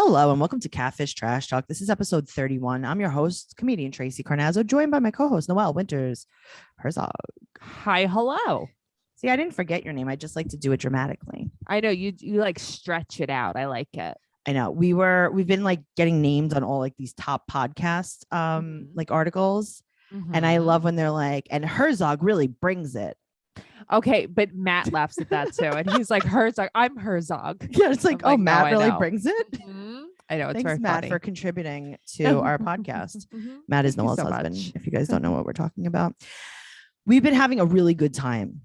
Hello and welcome to Catfish Trash Talk. This is episode 31. I'm your host, comedian Tracey Carnazzo, joined by my co-host, Noelle Winters. Herzog. Hi, hello. See, I didn't forget your name. I just like to do it dramatically. I know you like stretch it out. I like it. I know. We've been like getting named on all like these top podcast like articles. And I love when they're like, and Herzog really brings it. Okay, but Matt laughs at that too. And he's like, Herzog, I'm Herzog. Yeah, it's like, I'm Matt no, really brings it. I know. It's Thanks, very Matt, funny. for contributing to our podcast. Matt is Noelle's husband, if you guys don't know what we're talking about. We've been having a really good time.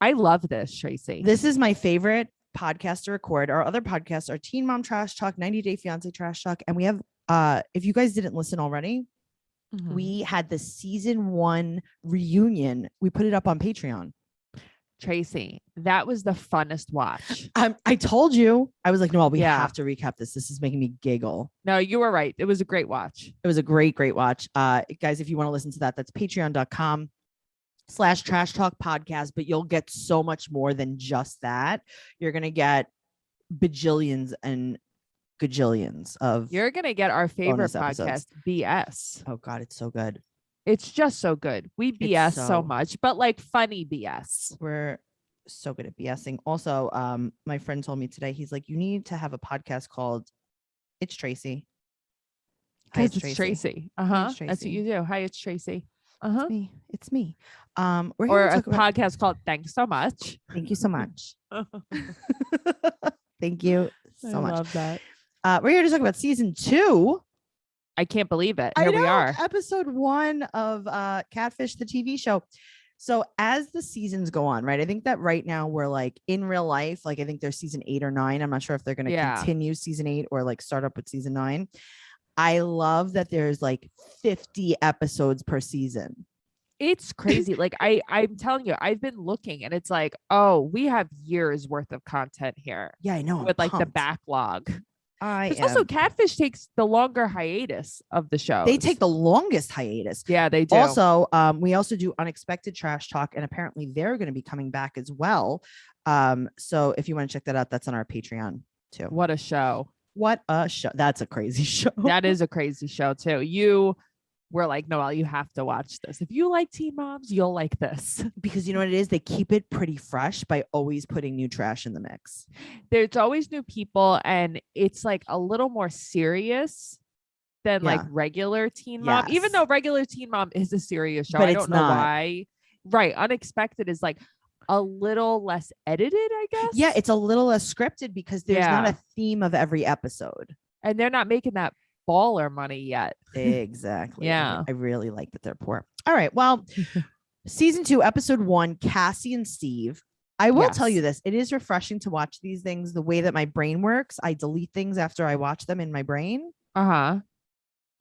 I love this, Tracey. This is my favorite podcast to record. Our other podcasts are Teen Mom Trash Talk, 90 Day Fiance Trash Talk. And we have, if you guys didn't listen already, we had the season 1 reunion. We put it up on Patreon. Tracey, that was the funnest watch. I told you. I was like, Noelle, we have to recap this. This is making me giggle. No, you were right. It was a great watch. It was a great watch. Guys, if you want to listen to that, that's patreon.com/trash talk podcast. But you'll get so much more than just that. You're going to get bajillions and gajillions of. You're going to get our favorite podcast, episodes. BS. Oh, God, it's so good. It's just so good. We BS so much, but like funny BS. We're so good at BSing. Also, my friend told me today, he's like, you need to have a podcast called It's Tracey. Hi, it's Tracey. That's what you do. Hi, it's Tracey. It's me. Or a podcast called Thanks So Much. Thank you so much. Thanch you so much. I love that. We're here to talk about season 2. I can't believe it. Here we are. Episode 1 of Catfish, the TV show. So as the seasons go on, right? I think that right now we're like in real life, like I think there's season 8 or 9. I'm not sure if they're going to continue season 8 or like start up with season 9. I love that there's like 50 episodes per season. It's crazy. Like I'm telling you, I've been looking and it's like, oh, we have years worth of content here. Yeah, I know. With like the backlog. Because also Catfish takes the longer hiatus of the show. They take the longest hiatus. Yeah, they do. Also, we also do Unexpected Trash Talk, and apparently they're going to be coming back as well. So if you want to check that out, that's on our Patreon too. What a show. What a show. That's a crazy show. That is a crazy show too. You were like, Noelle, you have to watch this. If you like Teen Moms, you'll like this. Because you know what it is? They keep it pretty fresh by always putting new trash in the mix. There's always new people, and it's like a little more serious than like regular Teen Mom. Even though regular Teen Mom is a serious show. But I don't know why. Right. Unexpected is like a little less edited, I guess. Yeah, it's a little less scripted because there's not a theme of every episode. And they're not making that baller money yet. Exactly. Yeah. I really like that they're poor. All right. Well, season 2, episode 1, Cassie and Steve. I will tell you this. It is refreshing to watch these things the way that my brain works. I delete things after I watch them in my brain.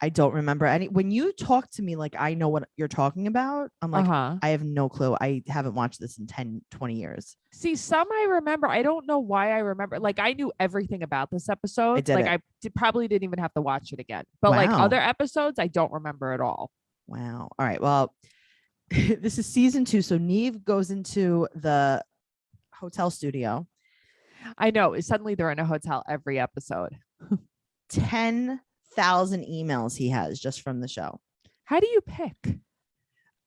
I don't remember any. When you talk to me like I know what you're talking about, I'm like, I have no clue. I haven't watched this in 10, 20 years. See, some I remember. I don't know why I remember. Like I knew everything about this episode. I probably didn't even have to watch it again. But like other episodes, I don't remember at all. Wow. All right. Well, this is season 2. So Neve goes into the hotel studio. I know. Suddenly they're in a hotel every episode. 10,000 emails he has just from the show. How do you pick?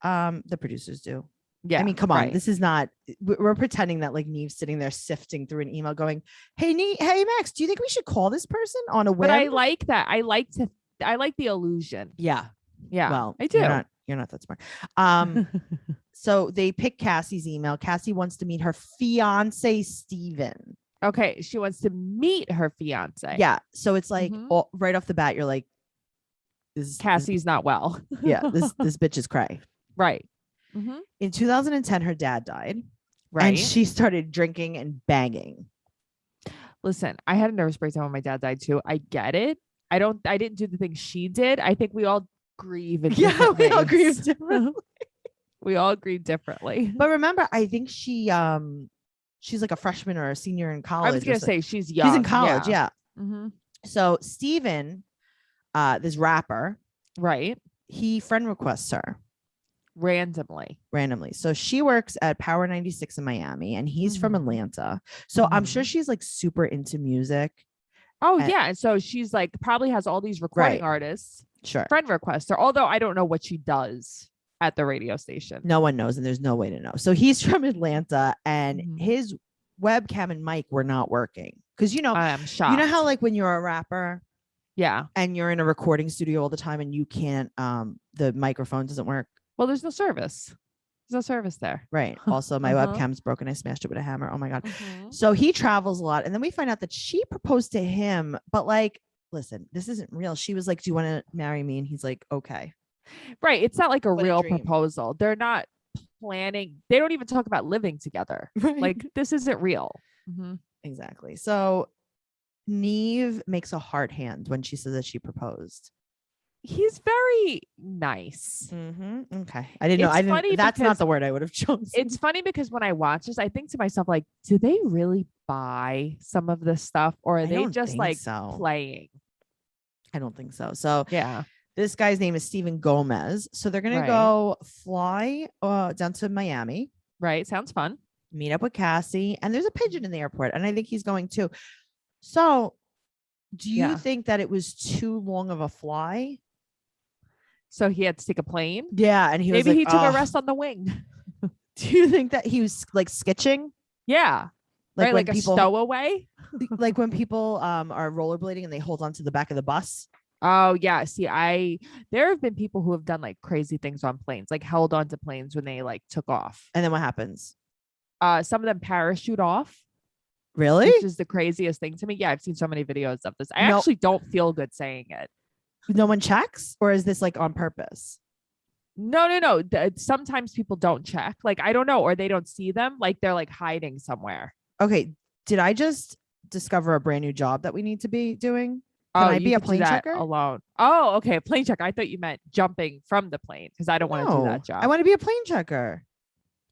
The producers do. Yeah. I mean, come on. This is not, we're pretending that like Neve's sitting there sifting through an email going, hey, Max, do you think we should call this person on a whim? But I like that. I like the illusion. Yeah. Yeah. Well, I do. You're not that smart. So they pick Cassie's email. Cassie wants to meet her fiance, Steven. Okay. She wants to meet her fiance. Yeah. So it's like right off the bat, you're like, Cassie's not well. Yeah. This bitch is cray. Right. In 2010, her dad died. Right. And she started drinking and banging. Listen, I had a nervous breakdown when my dad died too. I get it. I didn't do the thing she did. I think we all grieve. We all grieve differently. We all grieve differently. But remember, I think she's like a freshman or a senior in college. I was going to say she's young. She's in college. Yeah. Mm-hmm. So Steven, this rapper, right? He friend requests her randomly. So she works at Power 96 in Miami and he's from Atlanta. So I'm sure she's like super into music Oh, yeah. And so she's like probably has all these recording artists. Sure. Friend requests her, although I don't know what she does at the radio station. No one knows, and there's no way to know. So he's from Atlanta, and his webcam and mic were not working. Because I'm shocked. You know how like when you're a rapper, yeah, and you're in a recording studio all the time, and you can't, the microphone doesn't work. Well, there's no service. There's no service there. Right. Also, my webcam's broken. I smashed it with a hammer. Oh my God. So he travels a lot, and then we find out that she proposed to him, but like, listen, this isn't real. She was like, "Do you want to marry me?" And he's like, "Okay." Right. It's not like a real proposal. They're not planning. They don't even talk about living together. Right. Like, this isn't real. Exactly. So Neve makes a heart hand when she says that she proposed. He's very nice. Okay. I didn't know. That's not the word I would have chosen. It's funny because when I watch this, I think to myself, like, do they really buy some of this stuff, or are they just like playing? I don't think so. So yeah. This guy's name is Steven Gomez. So they're going to go fly down to Miami. Right. Sounds fun. Meet up with Cassie. And there's a pigeon in the airport. And I think he's going too. So do you think that it was too long of a fly? So he had to take a plane? Yeah. And maybe he took a rest on the wing. Do you think that he was like skitching? Yeah. Like a stowaway? Like when people are rollerblading and they hold on to the back of the bus. Oh yeah. See, there have been people who have done like crazy things on planes, like held onto planes when they like took off. And then what happens? Some of them parachute off. Really? Which is the craziest thing to me. Yeah, I've seen so many videos of this. I actually don't feel good saying it. No one checks, or is this like on purpose? No. Sometimes people don't check. Like, I don't know, or they don't see them. Like they're like hiding somewhere. Okay. Did I just discover a brand new job that we need to be doing? Can I be a plane checker alone? Oh, okay. A plane checker. I thought you meant jumping from the plane, because I don't want to do that job. I want to be a plane checker.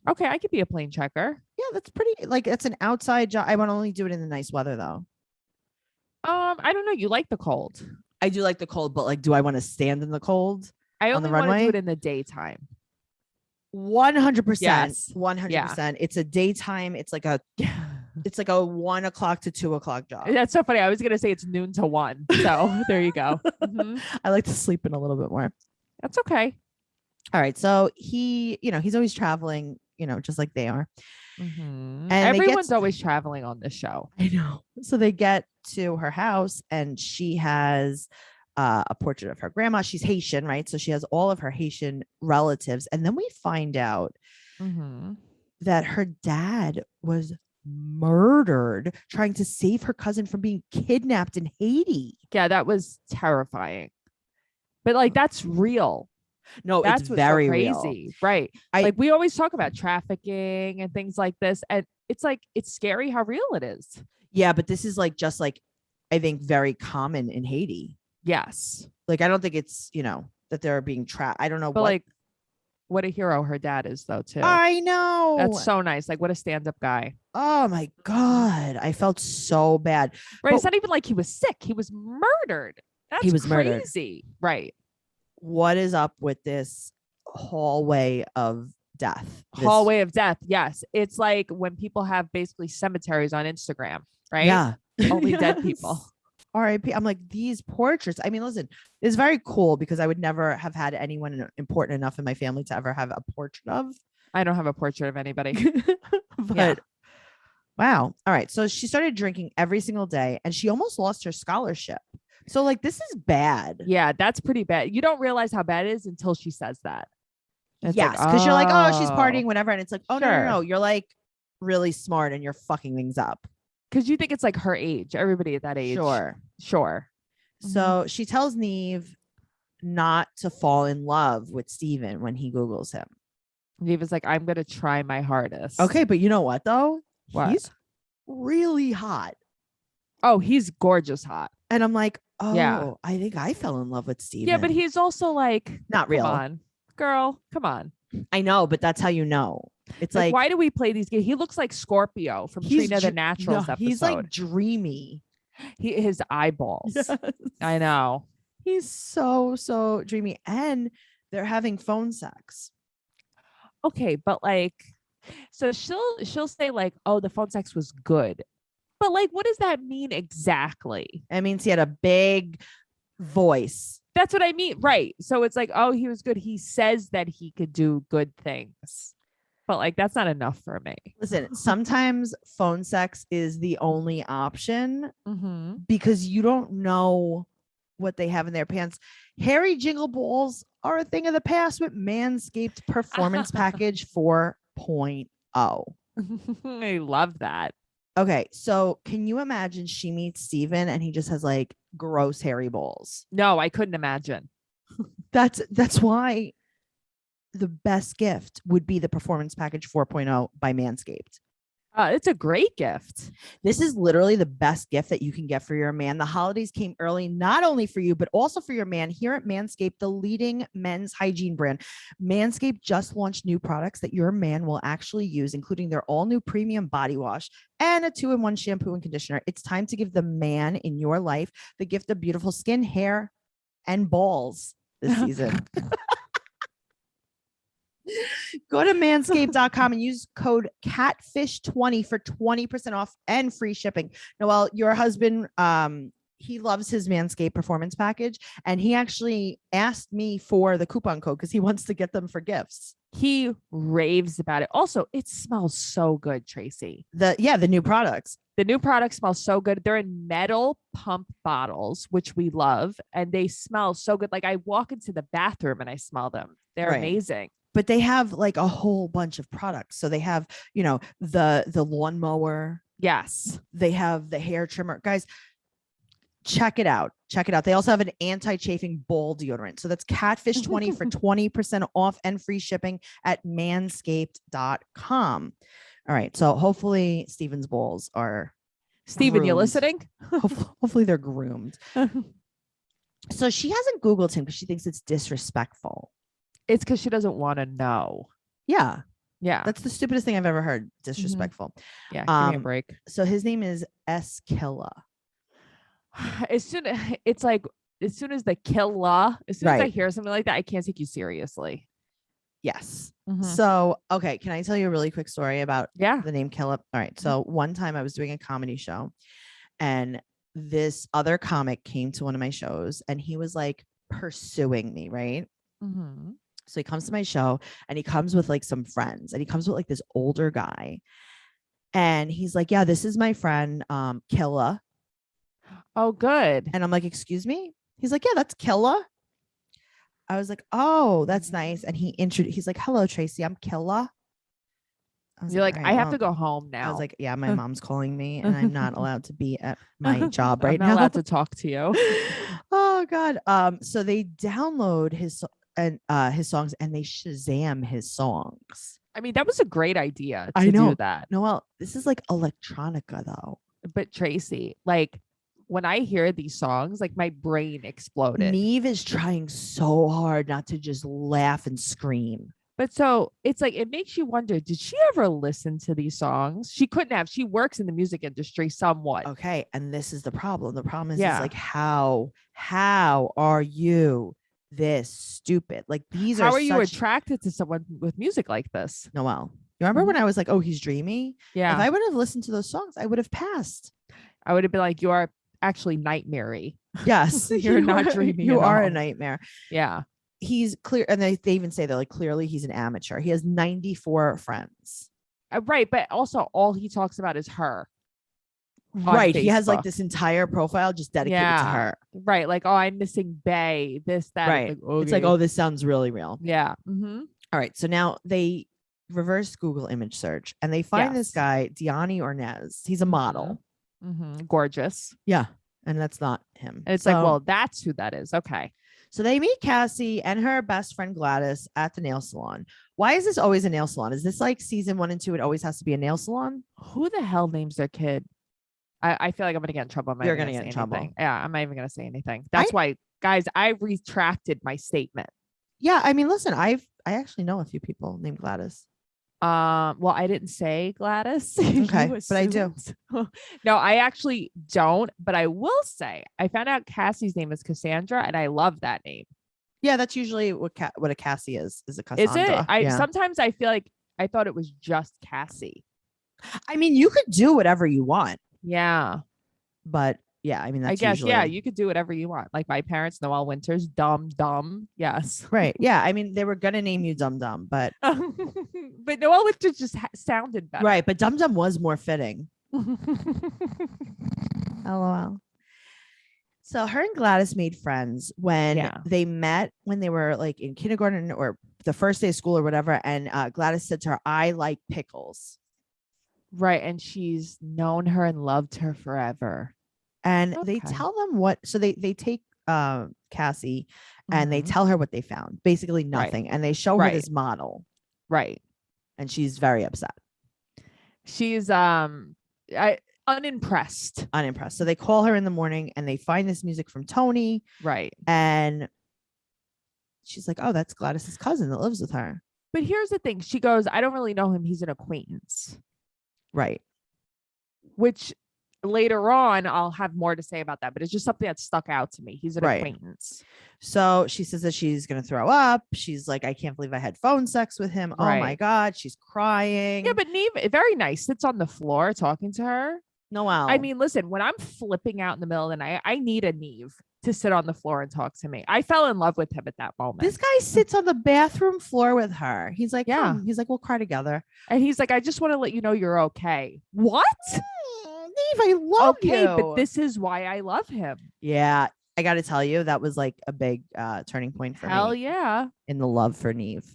Okay, I could be a plane checker. Yeah, that's pretty. Like, it's an outside job. I want to only do it in the nice weather, though. I don't know. You like the cold. I do like the cold, but like, do I want to stand in the cold? I only want to do it in the daytime. 100%. Yes. 100%. It's a daytime. It's like a 1 o'clock to 2 o'clock job. That's so funny. I was going to say it's noon to 1. So there you go. I like to sleep in a little bit more. That's okay. All right. So he's always traveling, just like they are. And everyone's always traveling on this show. I know. So they get to her house, and she has a portrait of her grandma. She's Haitian, right? So she has all of her Haitian relatives. And then we find out that her dad was murdered trying to save her cousin from being kidnapped in Haiti. Yeah, that was terrifying. But like, that's real. No, that's it's very so crazy. Real. Right. Like, we always talk about trafficking and things like this, and it's like, it's scary how real it is. Yeah, but this is like just like, I think, very common in Haiti. Yes. Like, I don't think it's, that they're being trapped. I don't know. But like, what a hero her dad is, though, too. I know. That's so nice. Like, what a stand-up guy. Oh my God. I felt so bad. Right. But it's not even like he was sick. He was murdered. He was crazy. Murdered. Right. What is up with this hallway of death? Hallway of death. Yes. It's like when people have basically cemeteries on Instagram, right? Yeah. Only dead people. R.I.P. I'm like, these portraits. I mean, listen, it's very cool because I would never have had anyone important enough in my family to ever have a portrait of. I don't have a portrait of anybody. But wow. All right. So she started drinking every single day, and she almost lost her scholarship. So like, this is bad. Yeah, that's pretty bad. You don't realize how bad it is until she says that. It's yes, because you're like, oh, she's partying, whatever. And it's like, oh, no. You're like really smart, and you're fucking things up. Because you think it's like her age. Everybody at that age. Sure. So she tells Neve not to fall in love with Steven when he Googles him. Neve is like, I'm going to try my hardest. Okay, but you know what, though? What? He's really hot. Oh, he's gorgeous hot. And I'm like, oh, yeah. I think I fell in love with Steven. Yeah, but he's also like, not real. Come on, girl. Come on. I know, but that's how you know. It's like, why do we play these games? He looks like Scorpio from Trina the Naturals episode. He's like dreamy. His eyeballs. Yes. I know. He's so dreamy. And they're having phone sex. Okay, but like, so she'll say like, oh, the phone sex was good. But like, what does that mean exactly? It means he had a big voice. That's what I mean. Right. So it's like, oh, he was good. He says that he could do good things. But like, that's not enough for me. Listen, sometimes phone sex is the only option Mm-hmm. because you don't know what they have in their pants. Hairy jingle balls are a thing of the past with Manscaped Performance Package 4.0. I love that. Okay, so can you imagine she meets Steven and he just has like gross hairy balls? No, I couldn't imagine. That's why the best gift would be the Performance Package 4.0 by Manscaped. It's a great gift. This is literally the best gift that you can get for your man. The holidays came early, not only for you, but also for your man. Here at Manscaped, the leading men's hygiene brand, Manscaped just launched new products that your man will actually use, including their all new premium body wash and a 2-in-1 shampoo and conditioner. It's time to give the man in your life the gift of beautiful skin, hair, and balls this season. Go to manscaped.com and use code catfish20 for 20% off and free shipping. Noelle, your husband, he loves his Manscaped Performance Package, and he actually asked me for the coupon code because he wants to get them for gifts. He raves about it. Also, it smells so good, Tracey. The new products. The new products smell so good. They're in metal pump bottles, which we love, and they smell so good. Like I walk into the bathroom and I smell them. They're amazing. But they have like a whole bunch of products. So they have, the lawnmower. Yes. They have the hair trimmer. Guys, check it out. They also have an anti-chafing ball deodorant. So that's Catfish20 for 20% off and free shipping at manscaped.com. All right. So hopefully Steven's balls are Steven, groomed. you listening? Hopefully they're groomed. So she hasn't Googled him because she thinks it's disrespectful. It's because she doesn't want to know. Yeah. Yeah. That's the stupidest thing I've ever heard. Disrespectful. Mm-hmm. Yeah. Give me a break. So his name is S. Killa. As soon as the Killa, as soon as I hear something like that, I can't take you seriously. Yes. Mm-hmm. So, okay. Can I tell you a really quick story about the name Killa? All right. So one time I was doing a comedy show and this other comic came to one of my shows and he was like pursuing me. Right. Mm-hmm. So he comes to my show and he comes with like some friends and he comes with like this older guy. And he's like, yeah, this is my friend, Killa. Oh, good. And I'm like, excuse me? He's like, yeah, that's Killa. I was like, oh, that's nice. And he's like, hello, Tracey, I'm Killa. You're like, I have to go home now. I was like, yeah, my mom's calling me and I'm not allowed to be at my job right now. I'm not allowed to talk to you. Oh God. So they download his songs and they Shazam his songs. I mean, that was a great idea to do that. Noelle, this is like electronica though. But Tracey, like when I hear these songs, like my brain exploded. Neve is trying so hard not to just laugh and scream. But so it's like, it makes you wonder, did she ever listen to these songs? She couldn't have. She works in the music industry somewhat. Okay. And this is the problem. The problem is like, how are you this stupid? Like these How are you attracted to someone with music like this? Noelle, you remember when I was like, oh, he's dreamy? Yeah. If I would have listened to those songs, I would have passed. I would have been like, you are actually nightmare-y. Yes. You're not dreaming. You are a nightmare. Yeah. He's clear. And they even say that like clearly he's an amateur. He has 94 friends. Right. But also all he talks about is her. Right. Facebook. He has like this entire profile just dedicated to her. Right. Like, oh, I'm missing Bay, this, that. Right. Like, okay. It's like, oh, this sounds really real. Yeah. Mm-hmm. All right. So now they reverse Google image search and they find this guy, Diani Ornez. He's a model. Mm-hmm. Gorgeous. Yeah. And that's not him. And it's like, well, that's who that is. Okay. So they meet Cassie and her best friend Gladys at the nail salon. Why is this always a nail salon? Is this like season 1 and 2? It always has to be a nail salon. Who the hell names their kid? I feel like I'm going to get in trouble. You're going to get in trouble. Yeah. I'm not even going to say anything. That's why, guys, I retracted my statement. Yeah. I mean, listen, I actually know a few people named Gladys. Well, I didn't say Gladys. Okay, but I do. No, I actually don't. But I will say I found out Cassie's name is Cassandra, and I love that name. Yeah, that's usually what a Cassie is a Cassandra. Is it? Sometimes I feel like I thought it was just Cassie. I mean, you could do whatever you want. Yeah. But yeah, I mean, that's I guess, usually. yeah, you could do whatever you want. Like my parents, Noelle Winters, dumb. Yes. Right. Yeah. I mean, they were going to name you Dum Dum, but. But Noelle Winters just sounded better. Right. But Dum Dum was more fitting. LOL. So her and Gladys made friends when they met, when they were like in kindergarten or the first day of school or whatever. And Gladys said to her, "I like pickles." Right. And she's known her and loved her forever. And they tell them what, so they take Cassie and they tell her what they found, basically nothing. Right. And they show her this model. Right. And she's very upset. She's unimpressed. So they call her in the morning and they find this music from Tony. Right. And she's like, "Oh, that's Gladys's cousin that lives with her." But here's the thing. She goes, "I don't really know him. He's an acquaintance." Right. Which later on, I'll have more to say about that. But it's just something that stuck out to me. He's an acquaintance. So she says that she's going to throw up. She's like, "I can't believe I had phone sex with him." Right. Oh my God. She's crying. Yeah, but Neve, very nice, sits on the floor talking to her. Noelle. I mean, listen, when I'm flipping out in the middle of the night, I need a Neve to sit on the floor and talk to me. I fell in love with him at that moment. This guy sits on the bathroom floor with her. He's like, "Yeah." He's like, "We'll cry together." And he's like, "I just want to let you know you're okay." What? Neve, I love you. Okay, but this is why I love him. Yeah. I got to tell you, that was like a big turning point for me. Hell yeah. In the love for Neve.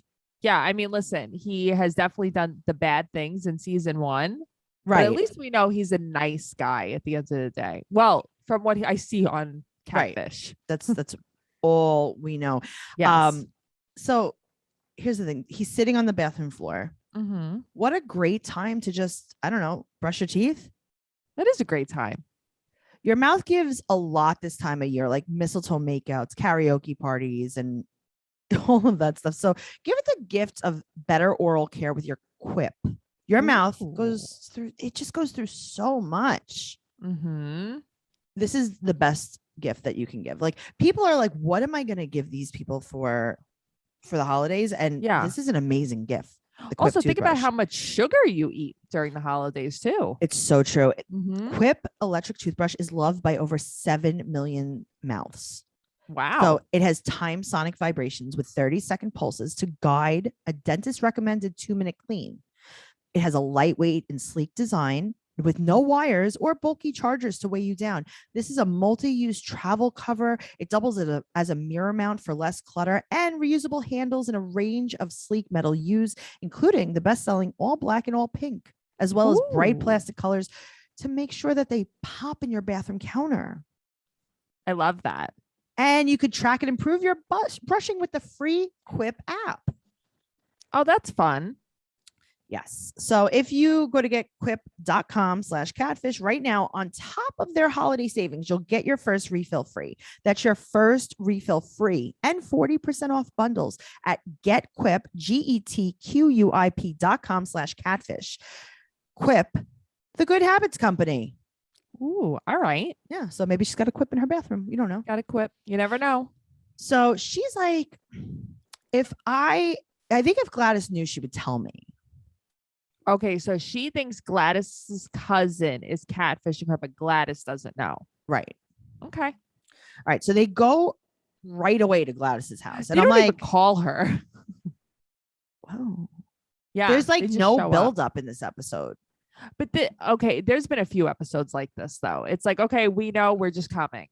Yeah. I mean, listen, he has definitely done the bad things in season 1. Right. But at least we know he's a nice guy at the end of the day. Well, from what I see on Catfish. Right. That's all we know. Yes. So here's the thing. He's sitting on the bathroom floor. Mm-hmm. What a great time to just, I don't know, brush your teeth. That is a great time. Your mouth gives a lot this time of year, like mistletoe makeouts, karaoke parties, and all of that stuff. So give it the gift of better oral care with your Quip. Your mouth goes through so much. Mm-hmm. This is the best gift that you can give. Like, people are like, "What am I going to give these people for the holidays?" And this is an amazing gift. Also, think about how much sugar you eat during the holidays too. It's so true. Mm-hmm. Quip electric toothbrush is loved by over 7 million mouths. Wow. So it has time sonic vibrations with 30-second pulses to guide a dentist recommended 2-minute clean. It has a lightweight and sleek design with no wires or bulky chargers to weigh you down. This is a multi-use travel cover. It doubles as a mirror mount for less clutter, and reusable handles in a range of sleek metal hues, including the best-selling all black and all pink, as well as bright plastic colors to make sure that they pop in your bathroom counter. I love that. And you could track and improve your brushing with the free Quip app. Oh, that's fun. Yes. So if you go to getquip.com/catfish right now, on top of their holiday savings, you'll get your first refill free. That's your first refill free and 40% off bundles at getquip, getquip.com/catfish. Quip, the good habits company. Ooh, all right. Yeah. So maybe she's got a Quip in her bathroom. You don't know. Got a Quip. You never know. So she's like, I think if Gladys knew, she would tell me. Okay, so she thinks Gladys's cousin is catfishing her, but Gladys doesn't know. Right. Okay. All right. So they go right away to Gladys's house. And they I'm don't like, even call her. Whoa. Yeah. There's like no build up in this episode. But there's been a few episodes like this, though. It's like, okay, we know, we're just coming.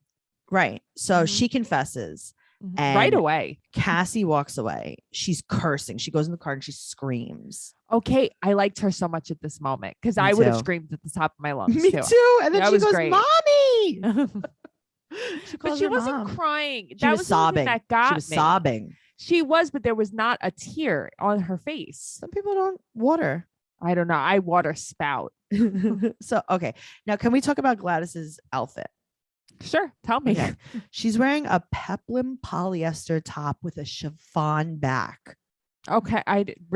Right. So she confesses. And right away. Cassie walks away. She's cursing. She goes in the car and she screams. Okay. I liked her so much at this moment because I would have screamed at the top of my lungs. Me too. And then she goes, great. "Mommy." But she wasn't crying. She was sobbing. That got she was sobbing. She was, but there was not a tear on her face. Some people don't water. I don't know. I water spout. So, okay. Now, can we talk about Gladys's outfit? Sure. Tell me. Okay. She's wearing a peplum polyester top with a chiffon back. Okay. I didn't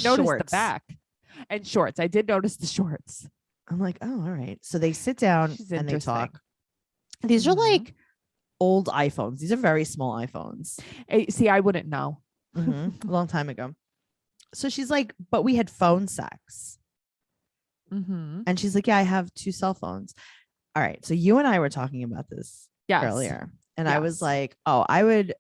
notice shorts. The back. And shorts. I did notice the shorts. I'm like, oh, all right. So they sit down and they talk. These are like old iPhones. These are very small iPhones. See, I wouldn't know. A long time ago. So she's like, "But we had phone sex." And she's like, yeah, I have 2 cell phones. All right. So you and I were talking about this earlier. And I was like, oh, I would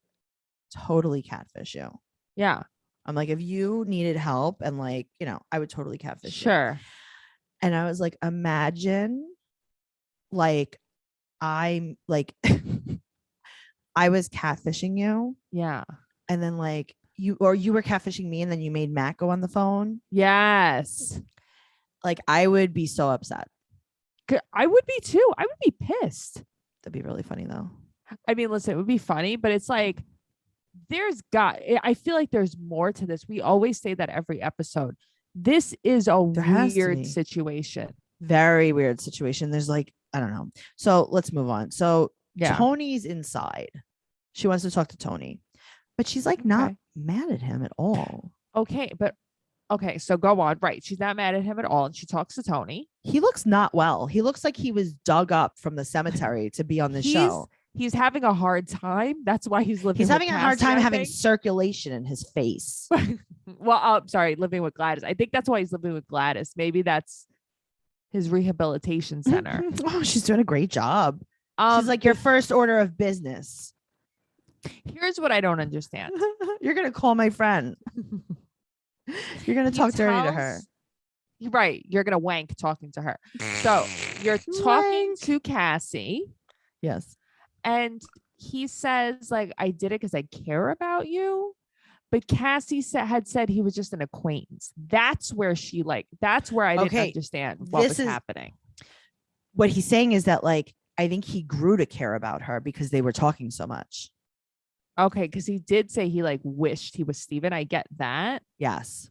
totally catfish you. Yeah. I'm like, if you needed help and like, you know, I would totally catfish you. Sure. And I was like, imagine like I'm like I was catfishing you. Yeah. And then like you were catfishing me and then you made Matt go on the phone. Yes. Like I would be so upset. I would be too. I would be pissed. That'd be really funny though. I mean, listen, it would be funny, but it's like I feel like there's more to this. We always say that every episode. This is a weird situation. Very weird situation. There's like, I don't know. So let's move on. So Tony's inside. She wants to talk to Tony, but she's like not mad at him at all. Okay. So go on. Right. She's not mad at him at all. And she talks to Tony. He looks not well. He looks like he was dug up from the cemetery to be on the show. He's having a hard time. That's why he's living. He's having a hard time having circulation in his face. Well, I'm sorry, living with Gladys. I think that's why he's living with Gladys. Maybe that's his rehabilitation center. Oh, she's doing a great job. She's like your first order of business. Here's what I don't understand. You're gonna call my friend. You're gonna talk dirty to her. Right. You're gonna wank talking to her. So you're talking to Cassie. Yes. And he says, like, I did it because I care about you. But Cassie had said he was just an acquaintance. That's where that's where I didn't understand what was happening. What he's saying is that, like, I think he grew to care about her because they were talking so much. Okay. Because he did say he, like, wished he was Steven. I get that. Yes.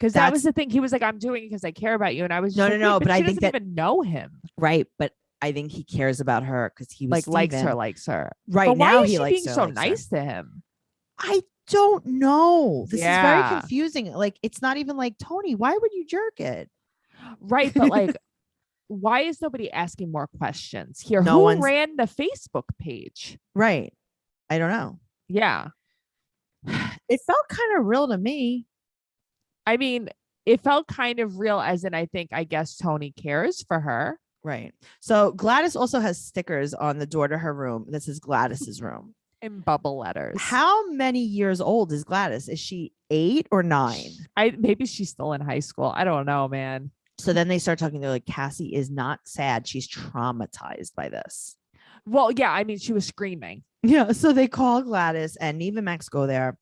Because that was the thing. He was like, I'm doing it because I care about you. And I was just no. But I think that even know him. Right. But I think he cares about her because he was likes her. Right. But now why is he she likes being her, so nice to him? I don't know. This is very confusing. Like, it's not even like, Tony, why would you jerk it? Right. But like, why is nobody asking more questions here? Who ran the Facebook page? Right. I don't know. Yeah. It felt kind of real to me. I mean, it felt kind of real as in, I guess Tony cares for her. Right. So Gladys also has stickers on the door to her room. This is Gladys's room. In bubble letters. How many years old is Gladys? Is she 8 or 9? Maybe she's still in high school. I don't know, man. So then they start talking. They're like, Cassie is not sad. She's traumatized by this. Well, yeah. I mean, she was screaming. Yeah. So they call Gladys and Neve and Max go there.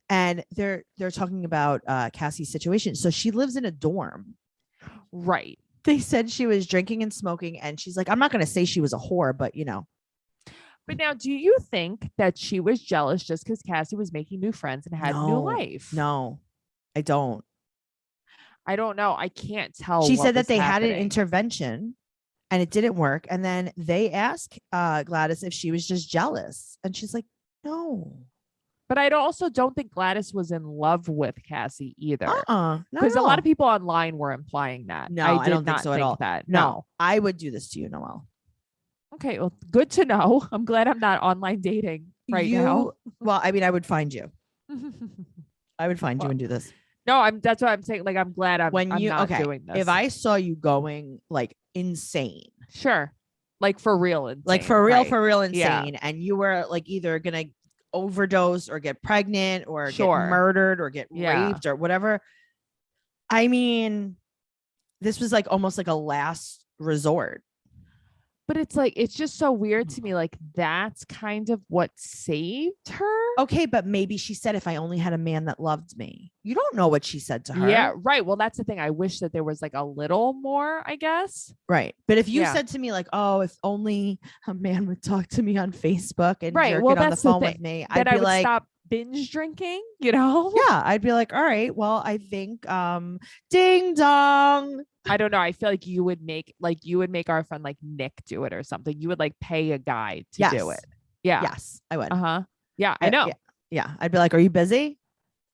And they're talking about Cassie's situation. So she lives in a dorm. Right. They said she was drinking and smoking. And she's like, I'm not going to say she was a whore, but you know. But now, do you think that she was jealous just because Cassie was making new friends and had a new life? No, I don't. I don't know. I can't tell. She said that they had an intervention and it didn't work. And then they asked Gladys if she was just jealous. And she's like, no. But I also don't think Gladys was in love with Cassie either. Because a lot of people online were implying that. No, I don't think so at all. That. No, I would do this to you, Noelle. Okay, well, good to know. I'm glad I'm not online dating now. Well, I mean, I would find you. I would find you and do this. No, that's what I'm saying. Like, I'm glad I'm not doing this. If I saw you going like insane, sure, like for real, insane. Like for real insane, and you were like either gonna overdose or get pregnant or get murdered or get raped or whatever. I mean, this was like almost like a last resort. But it's like, it's just so weird to me. Like, that's kind of what saved her. Okay, but maybe she said, if I only had a man that loved me. You don't know what she said to her. Yeah, right. Well, that's the thing. I wish that there was like a little more, I guess. Right. But if you said to me like, oh, if only a man would talk to me on Facebook and jerk it on the phone with me, I'd be like, stop binge drinking, you know? Yeah, I'd be like, all right, well, I think ding dong. I don't know. I feel like you would make our friend like Nick do it or something. You would like pay a guy to do it. Yeah. Yes, I would. Yeah, I know. Yeah. I'd be like, are you busy?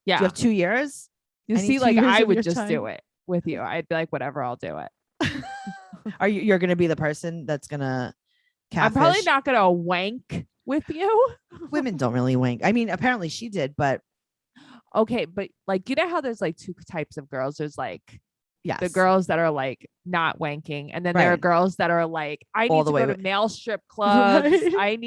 Yeah. Do you have 2 years? You see, like I would just do it with you. I'd be like, whatever, I'll do it. You're going to be the person that's going to catfish? I'm probably not going to wank with you. Women don't really wank. I mean, apparently she did, but. Okay. But like, you know how there's like 2 types of girls? There's like Yes. The girls that are like not wanking. And then there are girls that are like, I need to go to male strip clubs. I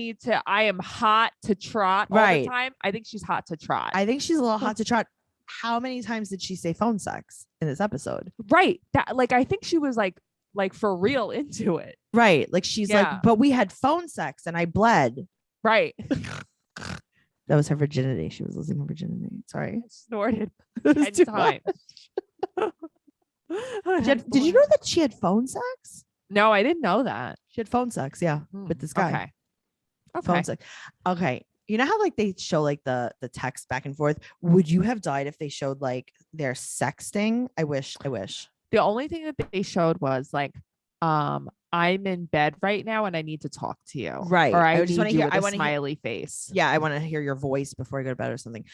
am hot to trot all the time. I think she's hot to trot. I think she's a little hot to trot. How many times did she say phone sex in this episode? Right. That like, I think she was like for real into it. Right. Like she's like, but we had phone sex and I bled. Right. That was her virginity. She was losing her virginity. Sorry. I snorted 10 times. Did you know that she had phone sex? No, I didn't know that. She had phone sex, with this guy. Okay. Phone sex. Okay. You know how like they show like the text back and forth? Would you have died if they showed like their sexting? I wish. The only thing that they showed was like, I'm in bed right now and I need to talk to you. Right. Or I just want to hear a smiley face. Yeah. I want to hear your voice before I go to bed or something.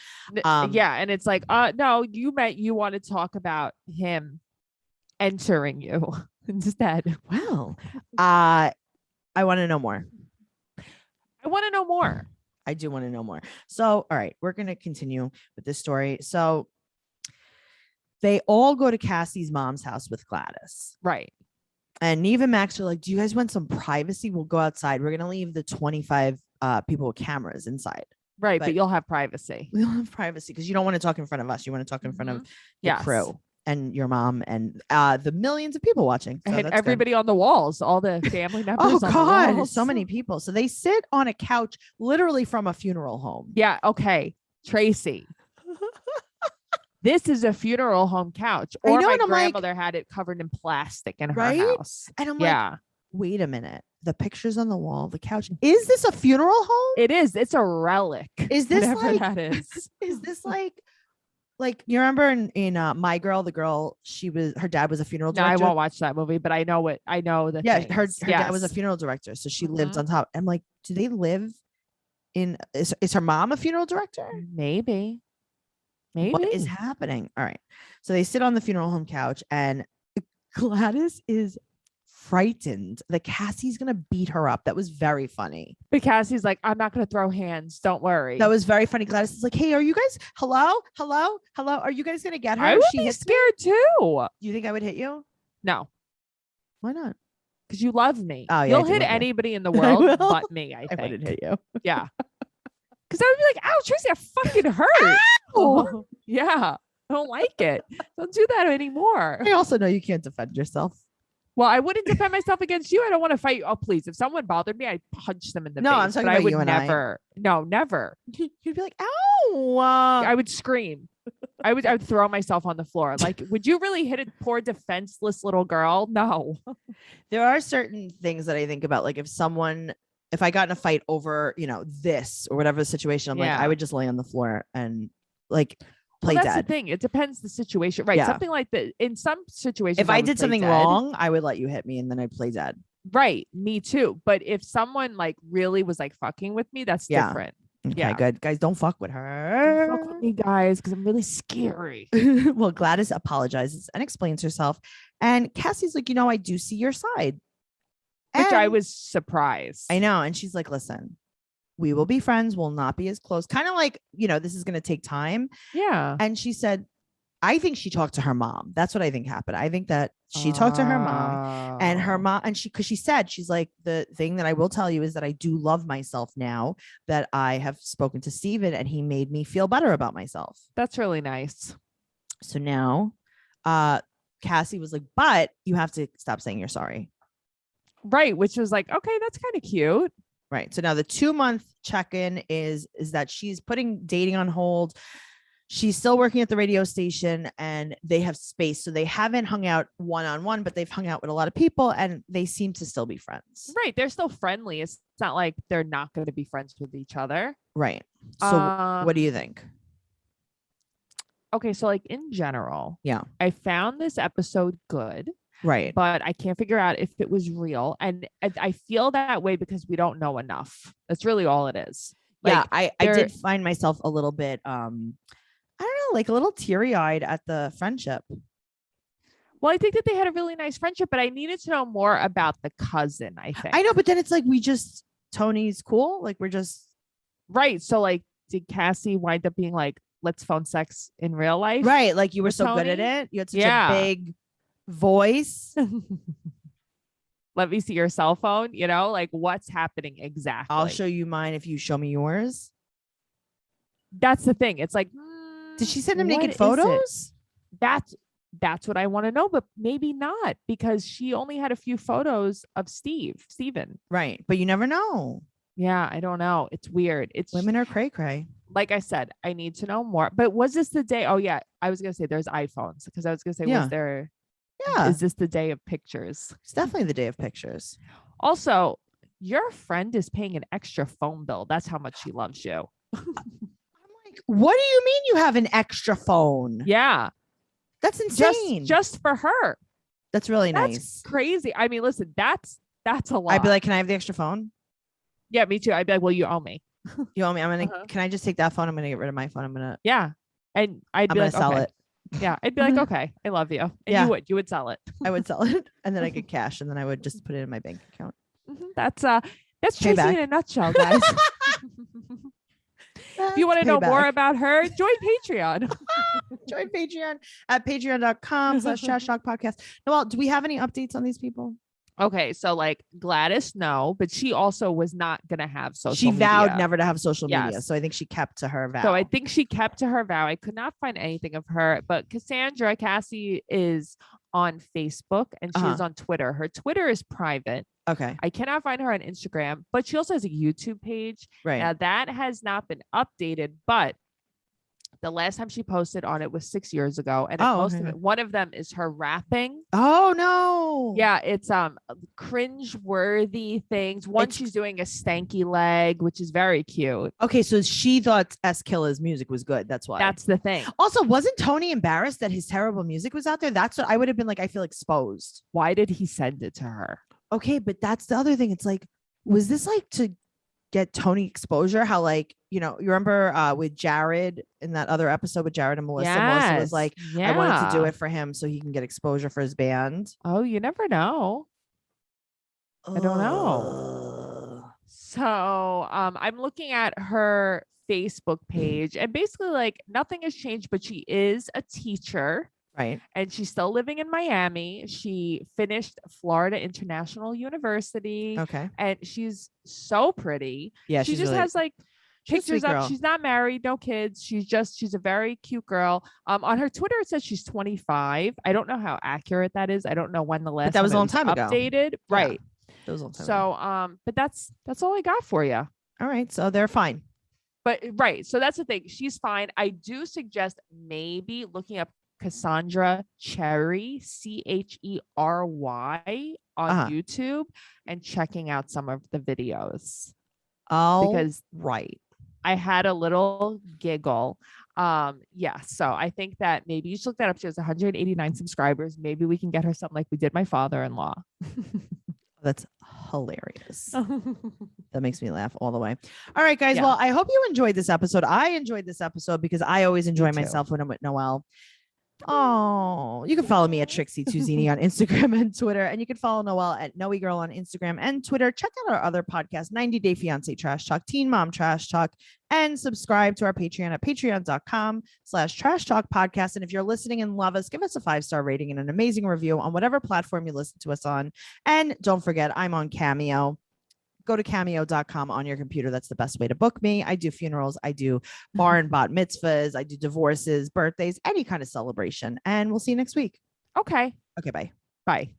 Yeah. And it's like, no, you want to talk about him entering you instead. Well, I want to know more. I want to know more. I do want to know more. So, all right, we're going to continue with this story. So they all go to Cassie's mom's house with Gladys. Right. And Neve and Max are like, do you guys want some privacy? We'll go outside. We're going to leave the 25 people with cameras inside. Right. But you'll have privacy. We'll have privacy because you don't want to talk in front of us. You want to talk in front of the crew and your mom and the millions of people watching. So and everybody on the walls, all the family members. Oh, God. So many people. So they sit on a couch literally from a funeral home. Yeah. Okay. Tracy. This is a funeral home couch. Or my grandmother had it covered in plastic in her house. And I'm like, wait a minute. The pictures on the wall, the couch. Is this a funeral home? It is. It's a relic. Is this whatever that is? Is this like you remember in My Girl, the girl, her dad was a funeral director. No, I won't watch that movie, but I know the yeah, her dad was a funeral director. So she lives on top. I'm like, do they live in is her mom a funeral director? Maybe. What is happening? All right. So they sit on the funeral home couch and Gladys is frightened that Cassie's going to beat her up. That was very funny. But Cassie's like, I'm not going to throw hands. Don't worry. That was very funny. Gladys is like, hey, are you guys, hello? Are you guys going to get her? I would be scared too. You think I would hit you? No. Why not? Because you love me. Oh, yeah, you'll hit anybody in the world but me, I think. I wouldn't hit you. Yeah. Because I would be like, ow, Tracy, I fucking hurt. Oh, yeah. I don't like it. Don't do that anymore. I also know you can't defend yourself. Well, I wouldn't defend myself against you. I don't want to fight you. Oh, please. If someone bothered me, I'd punch them in the face. No, I'm talking about you and never. No, never. You'd be like, ow. I would scream. I would throw myself on the floor. Like, would you really hit a poor defenseless little girl? No. There are certain things that I think about. Like if I got in a fight over, this or whatever the situation, I'm like, I would just lay on the floor and like play that's dead. The thing. It depends the situation, right? Yeah. Something like that. In some situations, if I did something wrong, I would let you hit me and then I'd play dead. Right. Me too. But if someone like really was like fucking with me, that's different. Okay, good. Guys, don't fuck with her. Don't fuck with me, guys, because I'm really scary. Well, Gladys apologizes and explains herself. And Cassie's like, I do see your side. Which I was surprised. I know. And she's like, listen, we will be friends. We'll not be as close. Kind of like, this is going to take time. Yeah. And she said, I think she talked to her mom. That's what I think happened. I think that she talked to her mom and her mom. And because she said, she's like, the thing that I will tell you is that I do love myself now that I have spoken to Steven and he made me feel better about myself. That's really nice. So now Cassie was like, but you have to stop saying you're sorry. Right. Which was like, okay, that's kind of cute. Right. So now the 2-month check-in is that she's putting dating on hold. She's still working at the radio station and they have space. So they haven't hung out one-on-one, but they've hung out with a lot of people and they seem to still be friends. Right. They're still friendly. It's not like they're not going to be friends with each other. Right. So what do you think? Okay. So like in general, yeah, I found this episode good. Right. But I can't figure out if it was real. And I feel that way because we don't know enough. That's really all it is. Like, yeah, I did find myself a little bit, I don't know, like a little teary-eyed at the friendship. Well, I think that they had a really nice friendship, but I needed to know more about the cousin, I think. I know, but then it's like Tony's cool. Like we're just. Right. So like, did Cassie wind up being like, let's phone sex in real life? Right. Like you were so Tony? good at it. You had such a big voice. Let me see your cell phone, like what's happening exactly. I'll show you mine if you show me yours. That's the thing. It's like, did she send him naked photos? That's what I want to know, but maybe not, because she only had a few photos of Steven. Right. But you never know. Yeah, I don't know. It's weird. Women are cray cray. Like I said, I need to know more. But was this the day? Oh yeah, I was gonna say there's iPhones, because I was gonna say, was there? Yeah. Is this the day of pictures? It's definitely the day of pictures. Also, your friend is paying an extra phone bill. That's how much she loves you. I'm like, what do you mean you have an extra phone? Yeah. That's insane. Just for her. That's really nice. Crazy. I mean, listen, that's a lot. I'd be like, can I have the extra phone? Yeah, me too. I'd be like, well, you owe me. You owe me. Can I just take that phone? I'm going to get rid of my phone. Yeah. And I'm going to sell it. Yeah. I'd be like, okay, I love you. And you would sell it. I would sell it. And then I could cash. And then I would just put it in my bank account. That's Tracey in a nutshell, guys. If you want to know more about her, join Patreon. Join Patreon at patreon.com/trashtalkpodcast. Noelle, do we have any updates on these people? Okay, so like Gladys, no, but she also was not going to have social media. She vowed never to have social media. So I think she kept to her vow. I could not find anything of her, but Cassie is on Facebook and she is on Twitter. Her Twitter is private. Okay. I cannot find her on Instagram, but she also has a YouTube page. Right. Now that has not been updated, but the last time she posted on it was 6 years ago. And one of them is her rapping. Oh no. Yeah. It's cringe-worthy things. She's doing a stanky leg, which is very cute. Okay. So she thought Killa's music was good. That's why. That's the thing. Also, wasn't Tony embarrassed that his terrible music was out there? That's what I would have been like, I feel exposed. Why did he send it to her? Okay, but that's the other thing. It's like, was this like to get Tony exposure? How like, you remember with Jared in that other episode with Jared and Melissa? Yes. Melissa was like, I wanted to do it for him so he can get exposure for his band. Oh, you never know. I don't know. So I'm looking at her Facebook page and basically like nothing has changed, but she is a teacher. Right. And she's still living in Miami. She finished Florida International University. Okay. And she's so pretty. Yeah. She just has like pictures up. She's not married, no kids. She's a very cute girl. On her Twitter, it says she's 25. I don't know how accurate that is. I don't know when the last that was a long time ago. Updated. Right. That was a long time ago. But that's all I got for you. All right. So they're fine. But right. So that's the thing. She's fine. I do suggest maybe looking up Cassandra Cherry, Chery on YouTube and checking out some of the videos. Oh, because right. I had a little giggle. Yeah. So I think that maybe you should look that up. She has 189 subscribers. Maybe we can get her something like we did my father-in-law. That's hilarious. That makes me laugh all the way. All right, guys. Yeah. Well, I hope you enjoyed this episode. I enjoyed this episode because I always enjoy myself when I'm with Noelle. Oh, you can follow me at Trixie Tuzini on Instagram and Twitter. And you can follow Noelle at Noe Girl on Instagram and Twitter. Check out our other podcast, 90 Day Fiance Trash Talk, Teen Mom Trash Talk, and subscribe to our Patreon at patreon.com/Trash Talk Podcast. And if you're listening and love us, give us a 5-star rating and an amazing review on whatever platform you listen to us on. And don't forget, I'm on Cameo. Go to cameo.com on your computer. That's the best way to book me. I do funerals. I do bar and bat mitzvahs. I do divorces, birthdays, any kind of celebration. And we'll see you next week. Okay. Okay. Bye. Bye.